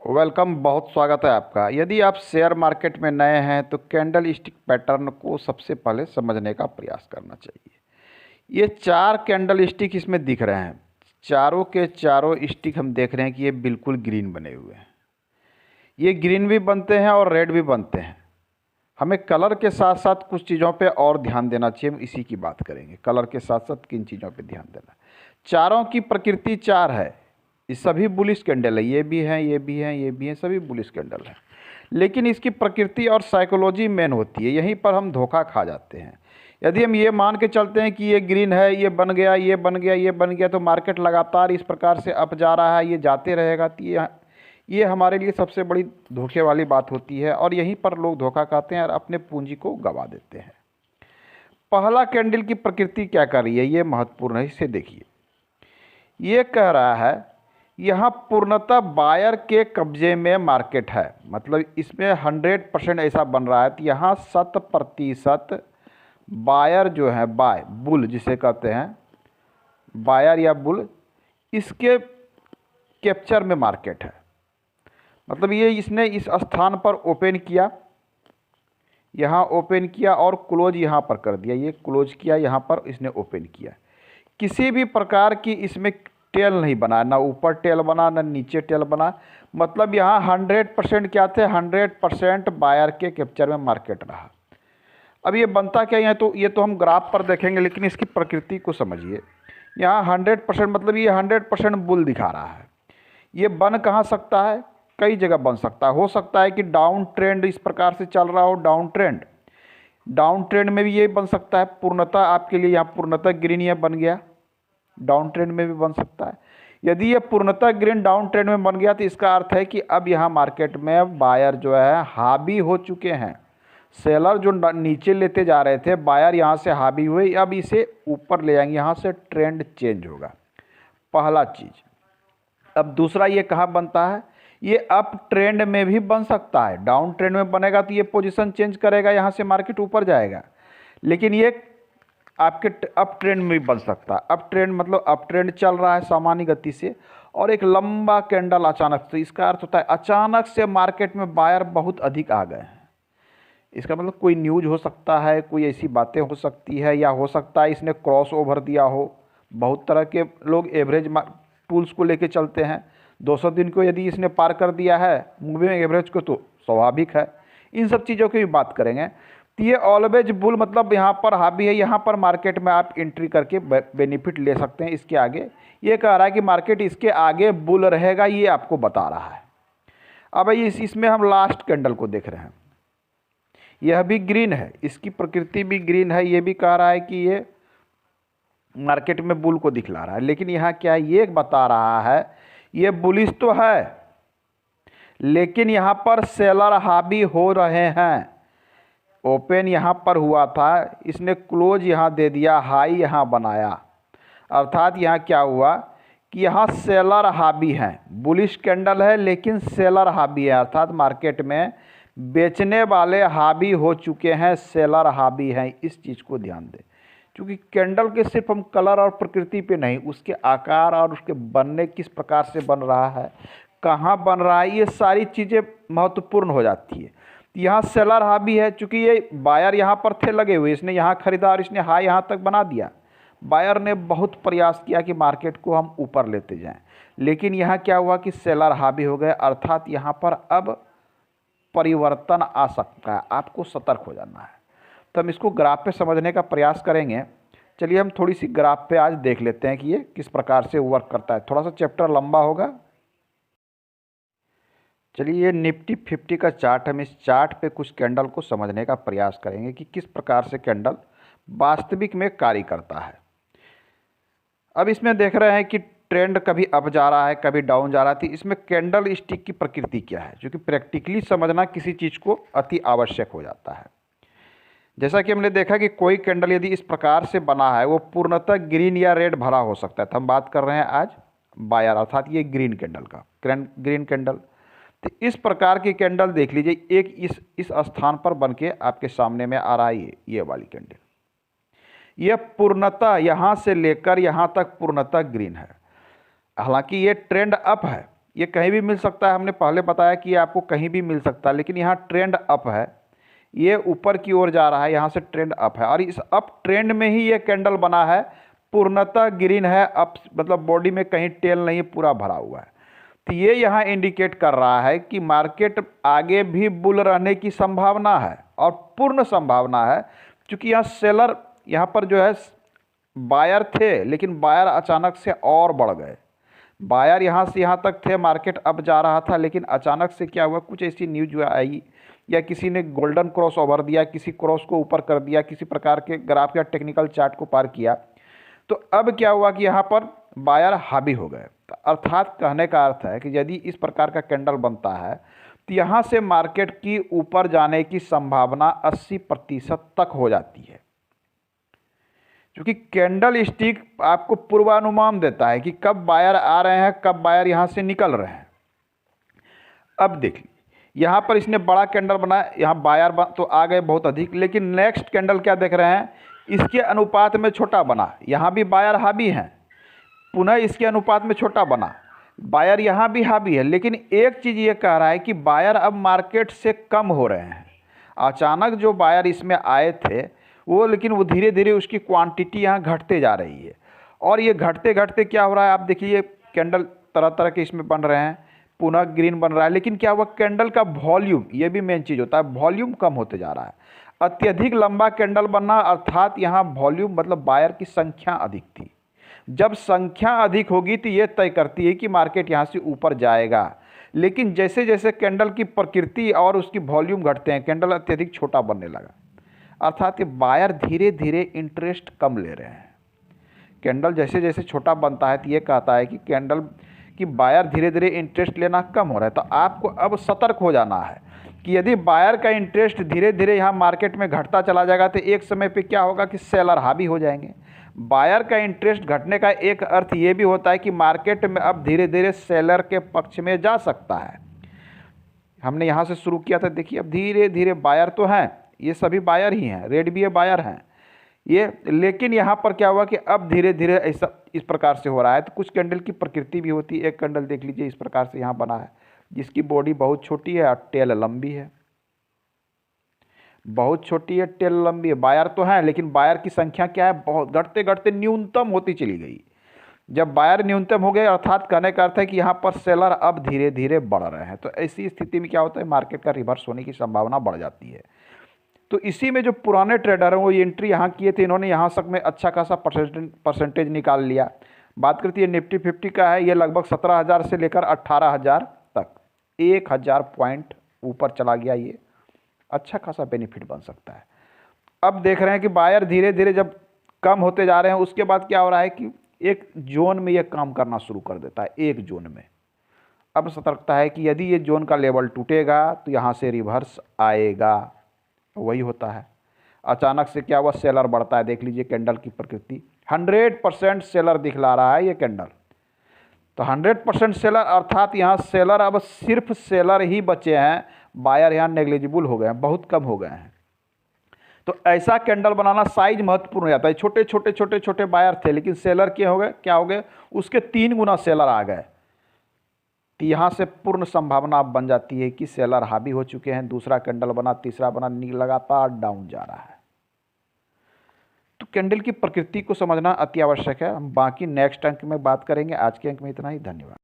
Welcome, बहुत स्वागत है आपका। यदि आप शेयर मार्केट में नए हैं तो कैंडल स्टिक पैटर्न को सबसे पहले समझने का प्रयास करना चाहिए। ये 4 कैंडल स्टिक इसमें दिख रहे हैं। चारों के चारों स्टिक हम देख रहे हैं कि ये बिल्कुल ग्रीन बने हुए हैं। ये ग्रीन भी बनते हैं और रेड भी बनते हैं। हमें कलर के साथ साथ कुछ चीज़ों पे और ध्यान देना चाहिए। हम इसी की बात करेंगे, कलर के साथ साथ किन चीज़ों पे ध्यान देना है। चारों की प्रकृति 4 है। ये सभी बुलिश कैंडल है, ये भी हैं, ये भी हैं, ये भी हैं, सभी बुलिश कैंडल हैं। लेकिन इसकी प्रकृति और साइकोलॉजी मेन होती है, यहीं पर हम धोखा खा जाते हैं। यदि हम ये मान के चलते हैं कि ये ग्रीन है, ये बन गया, ये बन गया, ये बन गया, तो मार्केट लगातार इस प्रकार से अप जा रहा है, ये जाते रहेगा, तो ये हमारे लिए सबसे बड़ी धोखे वाली बात होती है। और यहीं पर लोग धोखा खाते हैं और अपने पूंजी को गंवा देते हैं। पहला कैंडल की प्रकृति क्या कर रही है, ये महत्वपूर्ण है, इसे देखिए। ये कह रहा है यहाँ पूर्णतः बायर के कब्जे में मार्केट है, मतलब इसमें 100% ऐसा बन रहा है। तो यहाँ 100% बायर जो है, बुल जिसे कहते हैं, बायर या बुल, इसके कैप्चर में मार्केट है। मतलब ये इसने इस स्थान पर ओपन किया, यहाँ ओपन किया और क्लोज यहाँ पर कर दिया। ये क्लोज किया, यहाँ पर इसने ओपन किया। किसी भी प्रकार की इसमें टेल नहीं बना, ना ऊपर टेल बना, ना नीचे टेल बना। मतलब यहाँ 100% क्या थे, 100% बायर के कैप्चर में मार्केट रहा। अब ये बनता क्या है, तो ये तो हम ग्राफ पर देखेंगे, लेकिन इसकी प्रकृति को समझिए। यहाँ 100% मतलब ये 100% बुल दिखा रहा है। ये बन कहाँ सकता है, कई जगह बन सकता है। हो सकता है कि डाउन ट्रेंड इस प्रकार से चल रहा हो, डाउन ट्रेंड में भी ये बन सकता है। पूर्णतः आपके लिए यहाँ पूर्णतः ग्रीन ये बन गया, डाउन ट्रेंड में भी बन सकता है। यदि ये पूर्णतः ग्रीन डाउन ट्रेंड में बन गया तो इसका अर्थ है कि अब यहाँ मार्केट में बायर जो है हावी हो चुके हैं। सेलर जो नीचे लेते जा रहे थे, बायर यहाँ से हावी हुए, अब इसे ऊपर ले जाएंगे, यहाँ से ट्रेंड चेंज होगा। पहला चीज़। अब दूसरा, ये कहाँ बनता है, ये अप ट्रेंड में भी बन सकता है। डाउन ट्रेंड में बनेगा तो ये पोजीशन चेंज करेगा, यहाँ से मार्केट ऊपर जाएगा। लेकिन ये आपके अप ट्रेंड में भी बन सकता है। अप ट्रेंड मतलब अप ट्रेंड चल रहा है सामान्य गति से, और एक लंबा कैंडल अचानक से, इसका अर्थ होता है अचानक से मार्केट में बायर बहुत अधिक आ गए हैं। इसका मतलब कोई न्यूज हो सकता है, कोई ऐसी बातें हो सकती है, या हो सकता है इसने क्रॉस ओवर दिया हो। बहुत तरह के लोग एवरेज टूल्स को लेके चलते हैं। 200 दिन को यदि इसने पार कर दिया है मूविंग एवरेज को, तो स्वाभाविक है। इन सब चीज़ों की भी बात करेंगे। तो ये ऑलवेज बुल मतलब यहाँ पर हावी है, यहाँ पर मार्केट में आप एंट्री करके बेनिफिट ले सकते हैं। इसके आगे ये कह रहा है कि मार्केट इसके आगे बुल रहेगा, ये आपको बता रहा है। अब इसमें हम लास्ट कैंडल को देख रहे हैं। यह भी ग्रीन है, इसकी प्रकृति भी ग्रीन है। ये भी कह रहा है कि ये मार्केट में बुल को दिखला रहा है। लेकिन यहाँ क्या है, ये बता रहा है ये बुलिश तो है, लेकिन यहाँ पर सेलर हावी हो रहे हैं। ओपन यहाँ पर हुआ था, इसने क्लोज यहाँ दे दिया, हाई यहाँ बनाया। अर्थात यहाँ क्या हुआ कि यहाँ सेलर हावी हैं। बुलिश कैंडल है लेकिन सेलर हावी है, अर्थात मार्केट में बेचने वाले हावी हो चुके हैं, सेलर हावी हैं। इस चीज़ को ध्यान दें, क्योंकि कैंडल के सिर्फ हम कलर और प्रकृति पे नहीं, उसके आकार और उसके बनने किस प्रकार से बन रहा है, कहाँ बन रहा है, ये सारी चीज़ें महत्वपूर्ण हो जाती है। यहाँ सेलर हावी है, चूँकि ये बायर यहाँ पर थे लगे हुए, इसने यहाँ खरीदा और इसने हाई यहाँ तक बना दिया। बायर ने बहुत प्रयास किया कि मार्केट को हम ऊपर लेते जाएं, लेकिन यहाँ क्या हुआ कि सेलर हावी हो गए। अर्थात यहाँ पर अब परिवर्तन आ सकता है, आपको सतर्क हो जाना है। तो हम इसको ग्राफ पे समझने का प्रयास करेंगे। चलिए हम थोड़ी सी ग्राफ पे आज देख लेते हैं कि ये किस प्रकार से वर्क करता है। थोड़ा सा चैप्टर लंबा होगा। चलिए, ये निफ्टी 50 का चार्ट, हम इस चार्ट पे कुछ कैंडल को समझने का प्रयास करेंगे कि किस प्रकार से कैंडल वास्तविक में कार्य करता है। अब इसमें देख रहे हैं कि ट्रेंड कभी अप जा रहा है, कभी डाउन जा रहा है। इसमें कैंडल स्टिक की प्रकृति क्या है, जो कि प्रैक्टिकली समझना किसी चीज़ को अति आवश्यक हो जाता है। जैसा कि हमने देखा कि कोई कैंडल यदि इस प्रकार से बना है, वो पूर्णतः ग्रीन या रेड भरा हो सकता है। तो हम बात कर रहे हैं आज बायर, अर्थात ये ग्रीन कैंडल का, ग्रीन कैंडल। तो इस प्रकार की कैंडल देख लीजिए, एक इस स्थान पर बन के आपके सामने में आ रहा है ये वाली कैंडल। यह पूर्णतः यहाँ से लेकर यहाँ तक पूर्णतः ग्रीन है। हालांकि ये ट्रेंड अप है, ये कहीं भी मिल सकता है, हमने पहले बताया कि ये आपको कहीं भी मिल सकता है, लेकिन यहाँ ट्रेंड अप है, ये ऊपर की ओर जा रहा है, यहाँ से ट्रेंड अप है और इस अप ट्रेंड में ही ये कैंडल बना है, पूर्णतः ग्रीन है, अप मतलब बॉडी में कहीं टेल नहीं है, पूरा भरा हुआ है। तो ये यहाँ इंडिकेट कर रहा है कि मार्केट आगे भी बुल रहने की संभावना है और पूर्ण संभावना है, क्योंकि यहाँ सेलर यहाँ पर जो है बायर थे, लेकिन बायर अचानक से और बढ़ गए। बायर यहाँ से यहाँ तक थे, मार्केट अप जा रहा था, लेकिन अचानक से क्या हुआ, कुछ ऐसी न्यूज आई या किसी ने गोल्डन क्रॉस ओवर दिया, किसी क्रॉस को ऊपर कर दिया, किसी प्रकार के ग्राफ या टेक्निकल चार्ट को पार किया, तो अब क्या हुआ कि यहाँ पर बायर हावी हो गए। तो अर्थात कहने का अर्थ है कि यदि इस प्रकार का कैंडल बनता है तो यहाँ से मार्केट की ऊपर जाने की संभावना 80% तक हो जाती है, क्योंकि कैंडल स्टिक आपको पूर्वानुमान देता है कि कब बायर आ रहे हैं, कब बायर यहाँ से निकल रहे हैं। अब देखिए यहाँ पर इसने बड़ा कैंडल बनाया, यहाँ बायर तो आ गए बहुत अधिक, लेकिन नेक्स्ट कैंडल क्या देख रहे हैं, इसके अनुपात में छोटा बना, यहाँ भी बायर हावी हैं, पुनः इसके अनुपात में छोटा बना, बायर यहाँ भी हावी है। लेकिन एक चीज़ ये कह रहा है कि बायर अब मार्केट से कम हो रहे हैं। अचानक जो बायर इसमें आए थे वो, लेकिन वो धीरे धीरे उसकी क्वांटिटी यहाँ घटते जा रही है, और ये घटते घटते क्या हो रहा है, आप देखिए कैंडल तरह तरह के इसमें बन रहे हैं, पुनः ग्रीन बन रहा है, लेकिन क्या हुआ, कैंडल का वॉल्यूम, ये भी मेन चीज़ होता है, वॉल्यूम कम होते जा रहा है। अत्यधिक लंबा कैंडल बनना, अर्थात यहाँ वॉल्यूम मतलब बायर की संख्या अधिक थी। जब संख्या अधिक होगी तो ये तय करती है कि मार्केट यहाँ से ऊपर जाएगा, लेकिन जैसे जैसे कैंडल की प्रकृति और उसकी वॉल्यूम घटते हैं, कैंडल अत्यधिक छोटा बनने लगा, अर्थात ये बायर धीरे धीरे इंटरेस्ट कम ले रहे हैं। कैंडल जैसे जैसे छोटा बनता है तो ये कहता है कि कैंडल की बायर धीरे धीरे इंटरेस्ट लेना कम हो रहा है। तो आपको अब सतर्क हो जाना है कि यदि बायर का इंटरेस्ट धीरे धीरे यहाँ मार्केट में घटता चला जाएगा तो एक समय पे क्या होगा कि सेलर हावी हो जाएंगे। बायर का इंटरेस्ट घटने का एक अर्थ ये भी होता है कि मार्केट में अब धीरे धीरे सेलर के पक्ष में जा सकता है। हमने यहाँ से शुरू किया था, देखिए अब धीरे धीरे बायर तो हैं, ये सभी बायर ही हैं, रेड भी है बायर हैं ये, लेकिन यहाँ पर क्या हुआ कि अब धीरे धीरे ऐसा इस प्रकार से हो रहा है। तो कुछ कैंडल की प्रकृति भी होती है। एक कैंडल देख लीजिए इस प्रकार से यहाँ बना है, जिसकी बॉडी बहुत छोटी है और टेल लंबी है, बहुत छोटी है, टेल लंबी है। बायर तो है, लेकिन बायर की संख्या क्या है, बहुत घटते घटते न्यूनतम होती चली गई। जब बायर न्यूनतम हो गए, अर्थात कहने का अर्थ है कि यहाँ पर सेलर अब धीरे धीरे बढ़ रहे हैं। तो ऐसी स्थिति में क्या होता है, मार्केट का रिवर्स होने की संभावना बढ़ जाती है। तो इसी में जो पुराने ट्रेडर हैं वो एंट्री यहाँ किए थे, इन्होंने यहाँ तक में अच्छा खासा परसेंटेज निकाल लिया। बात करती है निफ्टी 50 का है, ये लगभग 17,000 से लेकर 18,000 तक 1,000 पॉइंट ऊपर चला गया, ये अच्छा खासा बेनिफिट बन सकता है। अब देख रहे हैं कि बायर धीरे धीरे जब कम होते जा रहे हैं, उसके बाद क्या हो रहा है कि एक जोन में ये काम करना शुरू कर देता है, एक जोन में। अब सतर्कता है कि यदि ये जोन का लेवल टूटेगा तो यहाँ से रिवर्स आएगा, वही होता है। अचानक से क्या हुआ, सेलर बढ़ता है, देख लीजिए कैंडल की प्रकृति 100% सेलर दिखला रहा है ये कैंडल। तो 100% सेलर, अर्थात यहाँ सेलर अब सिर्फ सेलर ही बचे हैं, बायर यहाँ नेग्लिजिबल हो गए हैं, बहुत कम हो गए हैं। तो ऐसा कैंडल बनाना साइज महत्वपूर्ण हो जाता है। छोटे छोटे छोटे छोटे बायर थे, लेकिन सेलर क्या हो गए, क्या हो गए, उसके 3 गुना सेलर आ गए। तो यहाँ से पूर्ण संभावना अब बन जाती है कि सेलर हावी हो चुके हैं। दूसरा कैंडल बना, तीसरा बना, लगातार डाउन जा रहा है। तो कैंडल की प्रकृति को समझना अति आवश्यक है। हम बाकी नेक्स्ट अंक में बात करेंगे। आज के अंक में इतना ही, धन्यवाद।